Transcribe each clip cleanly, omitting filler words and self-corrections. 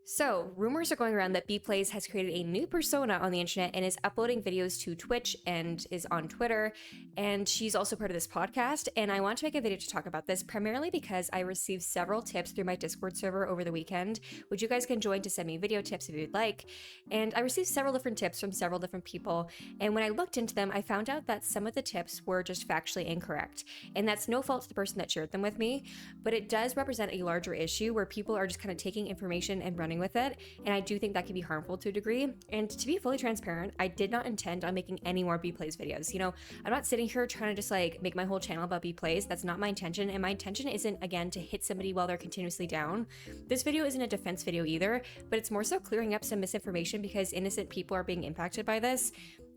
So, rumors are going around that Beaplays has created a new persona on the internet and is uploading videos to Twitch and is on Twitter. And she's also part of this podcast. And I want to make a video to talk about this primarily because I received several tips through my Discord server over the weekend, which you guys can join to send me video tips if you'd like. And I received several different tips from several different people. And when I looked into them, I found out that some of the tips were just factually incorrect. And that's no fault to the person that shared them with me, but it does represent a larger issue where people are just kind of taking information and running with it, and I do think that can be harmful to a degree. And to be fully transparent, I did not intend on making any more Beaplays videos. You know, I'm not sitting here trying to just like make my whole channel about Beaplays. That's not my intention, and my intention isn't, again, to hit somebody while they're continuously down. This video isn't a defense video either, but it's more so clearing up some misinformation because innocent people are being impacted by this,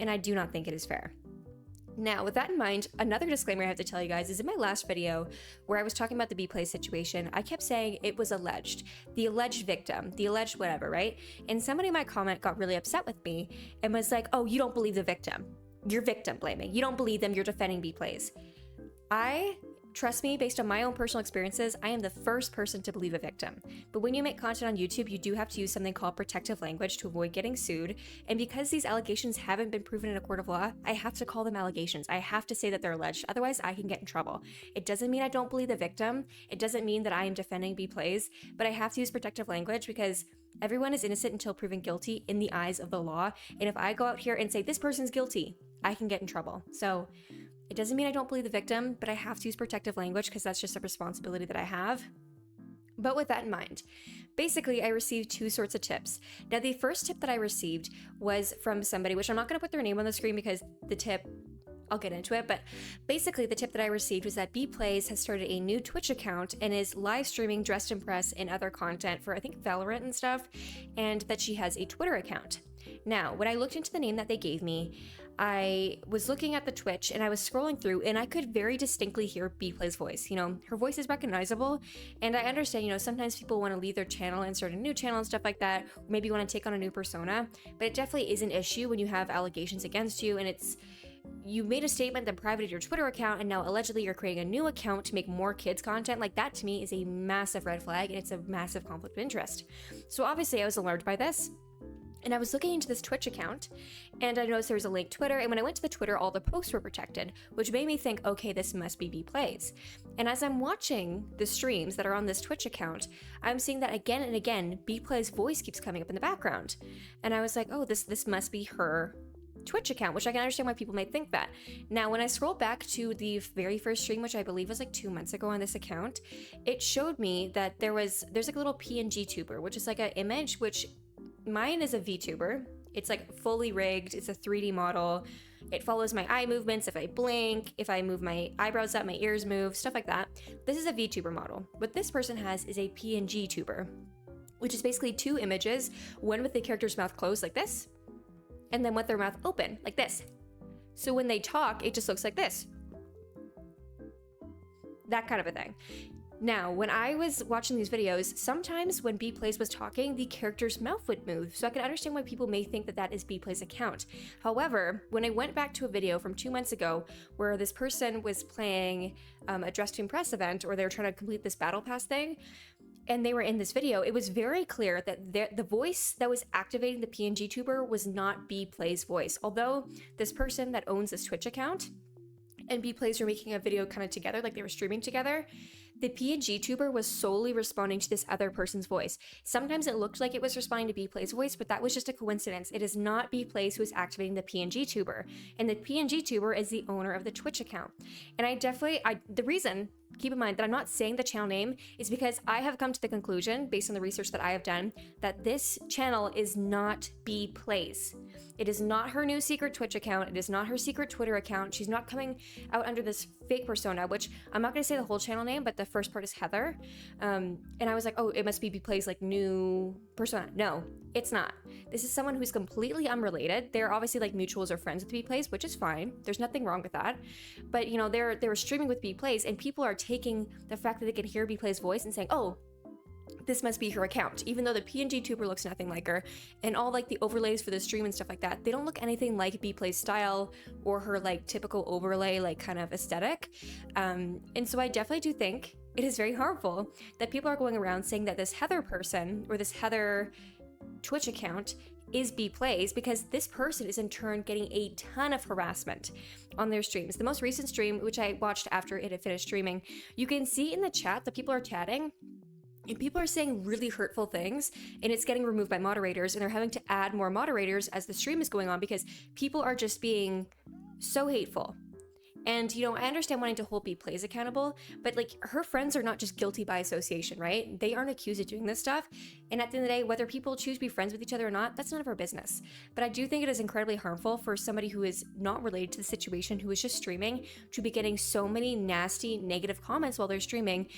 and I do not think it is fair. Now, with that in mind, another disclaimer I have to tell you guys is in my last video where I was talking about the Beaplay situation, I kept saying it was alleged, the alleged victim, the alleged whatever, right? And somebody in my comment got really upset with me and was like, oh, you don't believe the victim. You're victim blaming. You don't believe them. You're defending Beaplays. Trust me, based on my own personal experiences, I am the first person to believe a victim. But when you make content on YouTube, you do have to use something called protective language to avoid getting sued. And because these allegations haven't been proven in a court of law, I have to call them allegations. I have to say that they're alleged. Otherwise, I can get in trouble. It doesn't mean I don't believe the victim. It doesn't mean that I am defending Beaplays, but I have to use protective language because everyone is innocent until proven guilty in the eyes of the law. And if I go out here and say this person's guilty, I can get in trouble. So it doesn't mean I don't believe the victim, but I have to use protective language because that's just a responsibility that I have. But with that in mind, basically I received two sorts of tips. Now, the first tip that I received was from somebody, which I'm not going to put their name on the screen because the tip, I'll get into it, but basically the tip that I received was that Beaplays has started a new Twitch account and is live streaming Dressed in Press and other content for, I think, Valorant and stuff, and that she has a Twitter account. Now, when I looked into the name that they gave me, I was looking at the Twitch and I was scrolling through and I could very distinctly hear Beaplay's voice. You know, her voice is recognizable, and I understand, you know, sometimes people want to leave their channel and start a new channel and stuff like that, or maybe want to take on a new persona, but it definitely is an issue when you have allegations against you and you made a statement that privated your Twitter account and now allegedly you're creating a new account to make more kids content. Like, that to me is a massive red flag and it's a massive conflict of interest. So obviously I was alerted by this. And I was looking into this Twitch account, and I noticed there was a link Twitter, and when I went to the Twitter, all the posts were protected, which made me think, okay, this must be Beaplays. And as I'm watching the streams that are on this Twitch account, I'm seeing that again and again, Beaplay's voice keeps coming up in the background. And I was like, oh, this must be her Twitch account, which I can understand why people may think that. Now, when I scroll back to the very first stream, which I believe was like 2 months ago on this account, it showed me that there's like a little PNG tuber, which is like an image, which mine is a VTuber. It's like fully rigged. It's a 3D model. It follows my eye movements. If I blink, if I move my eyebrows up, my ears move, stuff like that. This is a VTuber model. What this person has is a PNG tuber, which is basically two images, one with the character's mouth closed like this, and then with their mouth open like this. So when they talk, it just looks like this. That kind of a thing. Now, when I was watching these videos, sometimes when Beaplays was talking, the character's mouth would move, so I can understand why people may think that that is Beaplay's account. However, when I went back to a video from 2 months ago where this person was playing a Dressed to Impress event, or they were trying to complete this battle pass thing, and they were in this video, it was very clear that the voice that was activating the PNG tuber was not Beaplay's voice. Although this person that owns this Twitch account and Beaplays were making a video kind of together, like they were streaming together, the PNG tuber was solely responding to this other person's voice. Sometimes it looked like it was responding to Beaplay's voice, but that was just a coincidence. It is not Beaplays who is activating the PNG tuber, and the PNG tuber is the owner of the Twitch account. And the reason, keep in mind that I'm not saying the channel name, is because I have come to the conclusion, based on the research that I have done, that this channel is not Beaplays. It is not her new secret Twitch account. It is not her secret Twitter account. She's not coming out under this fake persona, which I'm not going to say the whole channel name, but the first part is Heather. And I was like, oh, it must be Beaplays like new persona. No, it's not. This is someone who's completely unrelated. They're obviously like mutuals or friends with Beaplays, which is fine. There's nothing wrong with that. But you know, they were streaming with Beaplays, and people are taking the fact that they can hear Beaplay's voice and saying, oh, this must be her account, even though the PNG tuber looks nothing like her, and all like the overlays for the stream and stuff like that, they don't look anything like Beaplay's style or her like typical overlay like kind of aesthetic. And so I definitely do think it is very harmful that people are going around saying that this Heather person or this Heather Twitch account is Beaplays, because this person is in turn getting a ton of harassment on their streams. The most recent stream, which I watched after it had finished streaming, you can see in the chat that people are chatting and people are saying really hurtful things, and it's getting removed by moderators, and they're having to add more moderators as the stream is going on because people are just being so hateful. And, you know, I understand wanting to hold Beaplays accountable, but like her friends are not just guilty by association, right? They aren't accused of doing this stuff. And at the end of the day, whether people choose to be friends with each other or not, that's none of our business. But I do think it is incredibly harmful for somebody who is not related to the situation, who is just streaming, to be getting so many nasty, negative comments while they're streaming.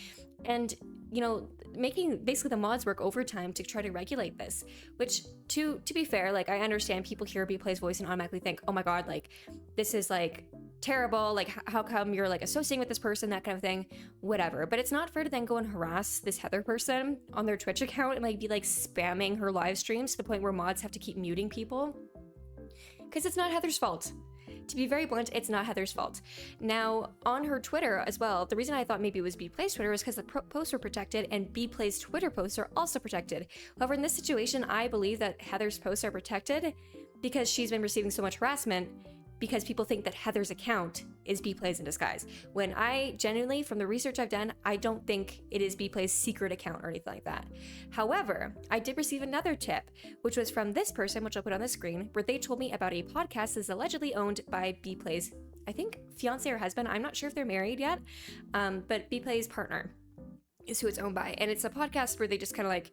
And, you know, making basically the mods work overtime to try to regulate this, which to be fair, like I understand people hear Beaplay's voice and automatically think, oh my God, like this is like terrible, like how come you're like associating with this person, that kind of thing, whatever. But it's not fair to then go and harass this Heather person on their Twitch account and like be like spamming her live streams to the point where mods have to keep muting people, because it's not Heather's fault. To be very blunt, it's not Heather's fault. Now, on her Twitter as well, the reason I thought maybe it was Beaplay's Twitter is because the posts were protected and Beaplay's Twitter posts are also protected. However, in this situation, I believe that Heather's posts are protected because she's been receiving so much harassment, because people think that Heather's account is Beaplays in disguise. When I genuinely, from the research I've done, I don't think it is Beaplay's secret account or anything like that. However, I did receive another tip, which was from this person, which I'll put on the screen, where they told me about a podcast that's allegedly owned by Beaplay's, I think, fiance or husband. I'm not sure if they're married yet, but Beaplay's partner is who it's owned by. And it's a podcast where they just kind of like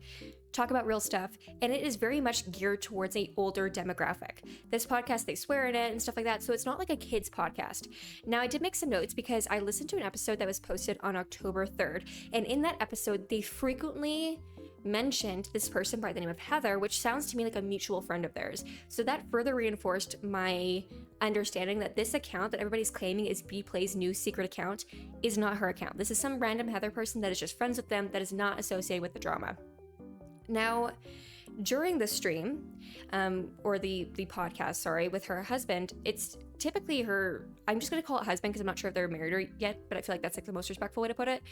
talk about real stuff, and it is very much geared towards a older demographic. This podcast, they swear in it and stuff like that, so it's not like a kid's podcast. Now, I did make some notes because I listened to an episode that was posted on October 3rd, and in that episode, they frequently mentioned this person by the name of Heather, which sounds to me like a mutual friend of theirs. So that further reinforced my understanding that this account that everybody's claiming is Beaplay's new secret account is not her account. This is some random Heather person that is just friends with them, that is not associated with the drama. Now, during the stream, or the podcast, sorry, with her husband, it's typically her, I'm just going to call it husband because I'm not sure if they're married or yet, but I feel like that's like the most respectful way to put it.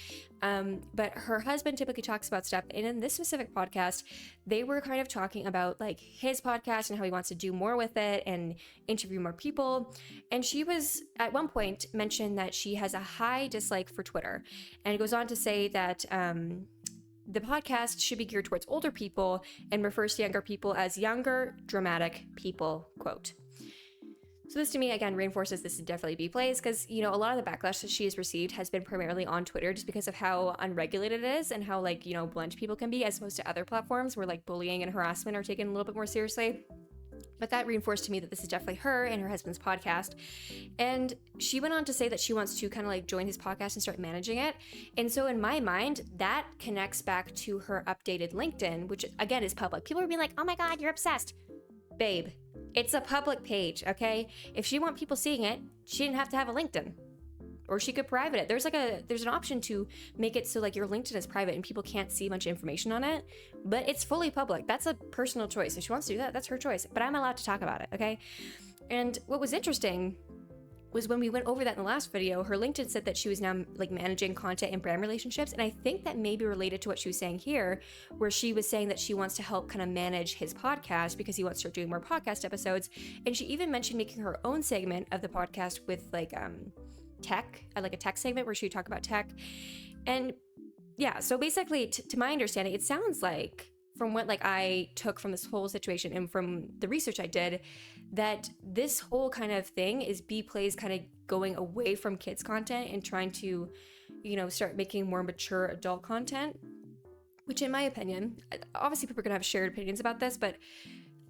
But her husband typically talks about stuff. And in this specific podcast, they were kind of talking about like his podcast and how he wants to do more with it and interview more people. And she was at one point mentioned that she has a high dislike for Twitter. And it goes on to say that, the podcast should be geared towards older people and refers to younger people as younger, dramatic people, quote. So this to me, again, reinforces this is definitely Beaplays because, you know, a lot of the backlash that she has received has been primarily on Twitter just because of how unregulated it is and how, like, you know, blunt people can be as opposed to other platforms where, like, bullying and harassment are taken a little bit more seriously. But that reinforced to me that this is definitely her and her husband's podcast. And she went on to say that she wants to kind of like join his podcast and start managing it. And so in my mind, that connects back to her updated LinkedIn, which again is public. People are being like, oh my God, you're obsessed. Babe, it's a public page, okay? If she want people seeing it, she didn't have to have a LinkedIn. Or she could private it. There's an option to make it so like your LinkedIn is private and people can't see much information on it, but it's fully public. That's a personal choice. If she wants to do that, that's her choice. But I'm allowed to talk about it, okay? And what was interesting was when we went over that in the last video, her LinkedIn said that she was now like managing content and brand relationships. And I think that may be related to what she was saying here, where she was saying that she wants to help kind of manage his podcast because he wants to start doing more podcast episodes. And she even mentioned making her own segment of the podcast with like, tech, like a tech segment where she would talk about tech. And yeah, so basically to my understanding, it sounds like from what like I took from this whole situation and from the research I did, that this whole kind of thing is Beaplays kind of going away from kids content and trying to, you know, start making more mature adult content, which in my opinion, obviously people are gonna have shared opinions about this, but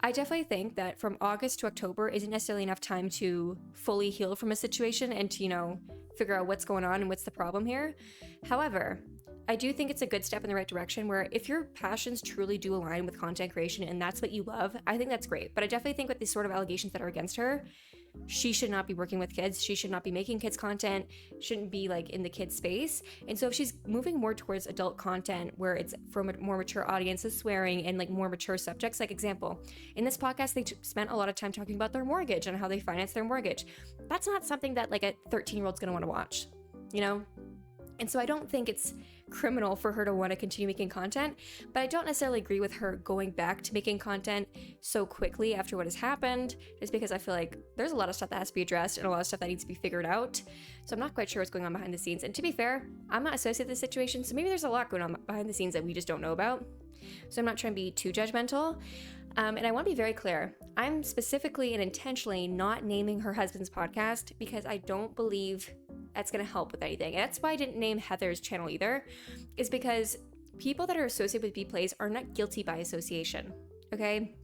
I definitely think that from August to October isn't necessarily enough time to fully heal from a situation and to, you know, figure out what's going on and what's the problem here. However, I do think it's a good step in the right direction where if your passions truly do align with content creation and that's what you love, I think that's great. But I definitely think with these sort of allegations that are against her, she should not be working with kids. She should not be making kids content, shouldn't be like in the kids space. And so if she's moving more towards adult content where it's from a more mature audiences, swearing and like more mature subjects, like example, in this podcast, they spent a lot of time talking about their mortgage and how they finance their mortgage. That's not something that like a 13-year-old's gonna want to watch, you know? And so I don't think it's criminal for her to want to continue making content, but I don't necessarily agree with her going back to making content so quickly after what has happened, just because I feel like there's a lot of stuff that has to be addressed and a lot of stuff that needs to be figured out. So I'm not quite sure what's going on behind the scenes. And to be fair, I'm not associated with this situation, so maybe there's a lot going on behind the scenes that we just don't know about. So I'm not trying to be too judgmental. And I want to be very clear. I'm specifically and intentionally not naming her husband's podcast because I don't believe that's going to help with anything. And that's why I didn't name Heather's channel either, is because people that are associated with Beaplays are not guilty by association, okay?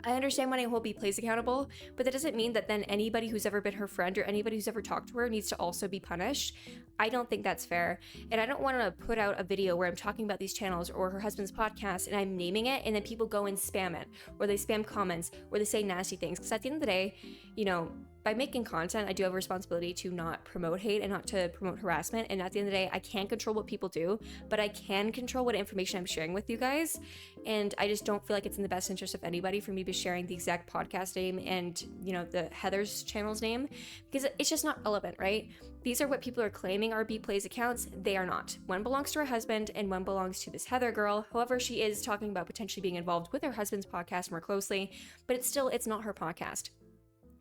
I understand wanting to hold Beaplays accountable, but that doesn't mean that then anybody who's ever been her friend or anybody who's ever talked to her needs to also be punished. I don't think that's fair. And I don't want to put out a video where I'm talking about these channels or her husband's podcast and I'm naming it and then people go and spam it, or they spam comments, or they say nasty things. Because at the end of the day, you know, by making content, I do have a responsibility to not promote hate and not to promote harassment. And at the end of the day, I can't control what people do, but I can control what information I'm sharing with you guys. And I just don't feel like it's in the best interest of anybody for me to be sharing the exact podcast name and, you know, the Heather's channel's name, because it's just not relevant, right? These are what people are claiming are Beaplays accounts. They are not. One belongs to her husband and one belongs to this Heather girl. However, she is talking about potentially being involved with her husband's podcast more closely, but it's not her podcast.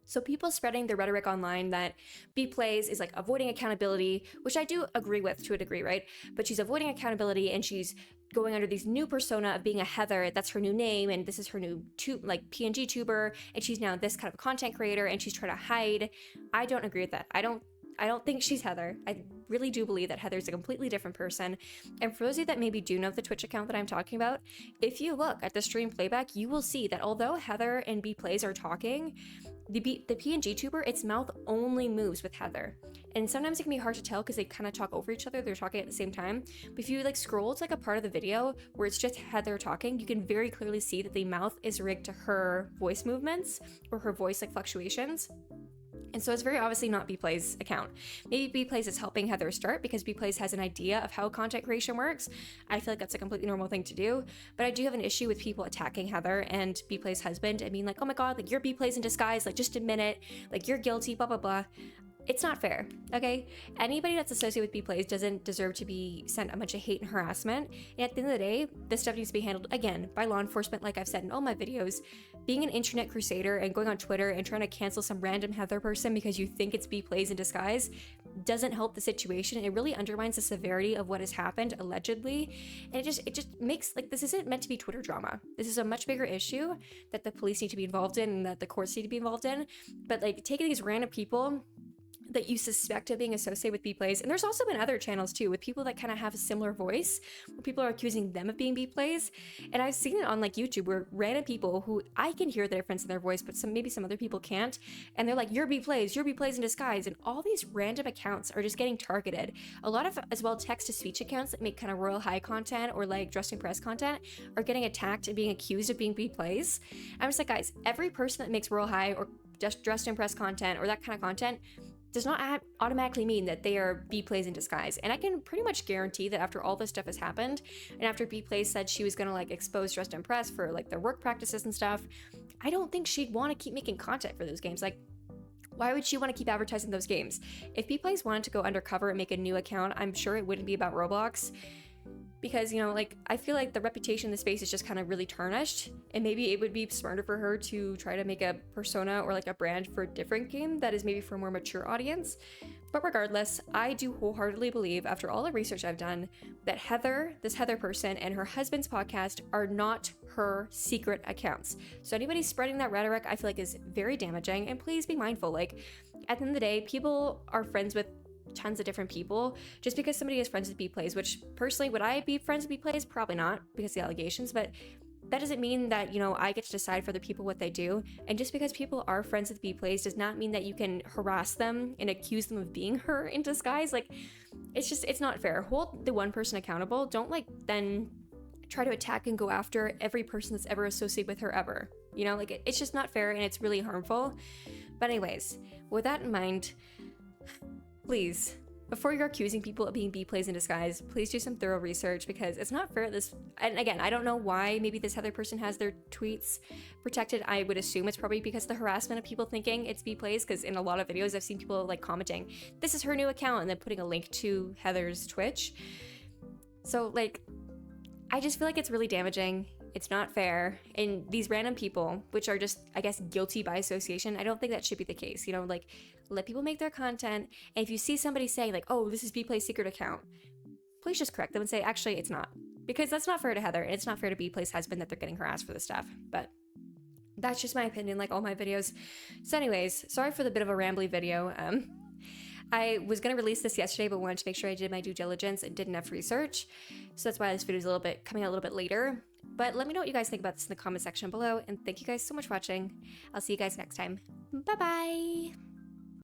So people spreading the rhetoric online that Beaplays is like avoiding accountability, which I do agree with to a degree, right? But she's avoiding accountability and she's going under these new persona of being a Heather. That's her new name, and this is her new PNG tuber, and she's now this kind of content creator, and she's trying to hide. I don't agree with that. I don't think she's Heather. I really do believe that Heather's a completely different person. And for those of you that maybe do know the Twitch account that I'm talking about, if you look at the stream playback, you will see that although Heather and Beaplays are talking, the PNG tuber, its mouth only moves with Heather. And sometimes it can be hard to tell because they kind of talk over each other. They're talking at the same time. But if you like scroll to like a part of the video where it's just Heather talking, you can very clearly see that the mouth is rigged to her voice movements or her voice like fluctuations. And so it's very obviously not Beaplays' account. Maybe Beaplays is helping Heather start because Beaplays has an idea of how content creation works. I feel like that's a completely normal thing to do. But I do have an issue with people attacking Heather and Beaplays' husband and being like, oh my god, like you're Beaplays in disguise, like just admit it, like you're guilty, blah, blah, blah. It's not fair, okay? Anybody that's associated with Beaplays doesn't deserve to be sent a bunch of hate and harassment. And at the end of the day, this stuff needs to be handled, again, by law enforcement, like I've said in all my videos. Being an internet crusader and going on Twitter and trying to cancel some random Heather person because you think it's Beaplays in disguise doesn't help the situation. It really undermines the severity of what has happened, allegedly. And it just makes, like, this isn't meant to be Twitter drama. This is a much bigger issue that the police need to be involved in and that the courts need to be involved in. But, like, taking these random people that you suspect of being associated with Beaplays. And there's also been other channels too with people that kind of have a similar voice where people are accusing them of being Beaplays. And I've seen it on like YouTube where random people who I can hear the difference in their voice, but maybe some other people can't. And they're like, you're Beaplays in disguise. And all these random accounts are just getting targeted. A lot of as well text-to-speech accounts that make kind of royal high content or like dressed in press content are getting attacked and being accused of being Beaplays. I'm just like, guys, every person that makes royal high or just dressed in press content or that kind of content does not automatically mean that they are Beaplays in disguise. And I can pretty much guarantee that after all this stuff has happened, and after Beaplays said she was gonna like expose Dressed in Press for like their work practices and stuff, I don't think she'd want to keep making content for those games. Like, why would she want to keep advertising those games? If Beaplays wanted to go undercover and make a new account, I'm sure it wouldn't be about Roblox. Because, you know, like, I feel like the reputation in the space is just kind of really tarnished, and maybe it would be smarter for her to try to make a persona or like a brand for a different game that is maybe for a more mature audience. But regardless, I do wholeheartedly believe, after all the research I've done, that Heather, this Heather person, and her husband's podcast are not her secret accounts. So anybody spreading that rhetoric, I feel like is very damaging, and please be mindful. Like, at the end of the day, people are friends with tons of different people. Just because somebody is friends with Beaplays, which personally, would I be friends with Beaplays? Probably not, because of the allegations, but that doesn't mean that, you know, I get to decide for the people what they do. And just because people are friends with Beaplays does not mean that you can harass them and accuse them of being her in disguise. Like, it's not fair. Hold the one person accountable. Don't like then try to attack and go after every person that's ever associated with her ever. You know, like, it's just not fair and it's really harmful. But anyways, with that in mind, please Before you're accusing people of being Beaplays in disguise, please do some thorough research, because it's not fair. And again, I don't know why maybe this Heather person has their tweets protected. I would assume it's probably because of the harassment of people thinking it's Beaplays, because in a lot of videos I've seen people like commenting, this is her new account, and then putting a link to Heather's Twitch. So like, I just feel like it's really damaging. It's not fair. And these random people, which are just, I guess, guilty by association, I don't think that should be the case. You know, like, let people make their content. And if you see somebody saying like, oh, this is Bplay's secret account, please just correct them and say, actually, it's not. Because that's not fair to Heather, and it's not fair to Bplay's husband that they're getting harassed for this stuff. But that's just my opinion, like all my videos. So anyways, sorry for the bit of a rambly video. I was going to release this yesterday, but wanted to make sure I did my due diligence and did enough research. So that's why this video is coming out a little bit later. But let me know what you guys think about this in the comment section below. And thank you guys so much for watching. I'll see you guys next time. Bye-bye.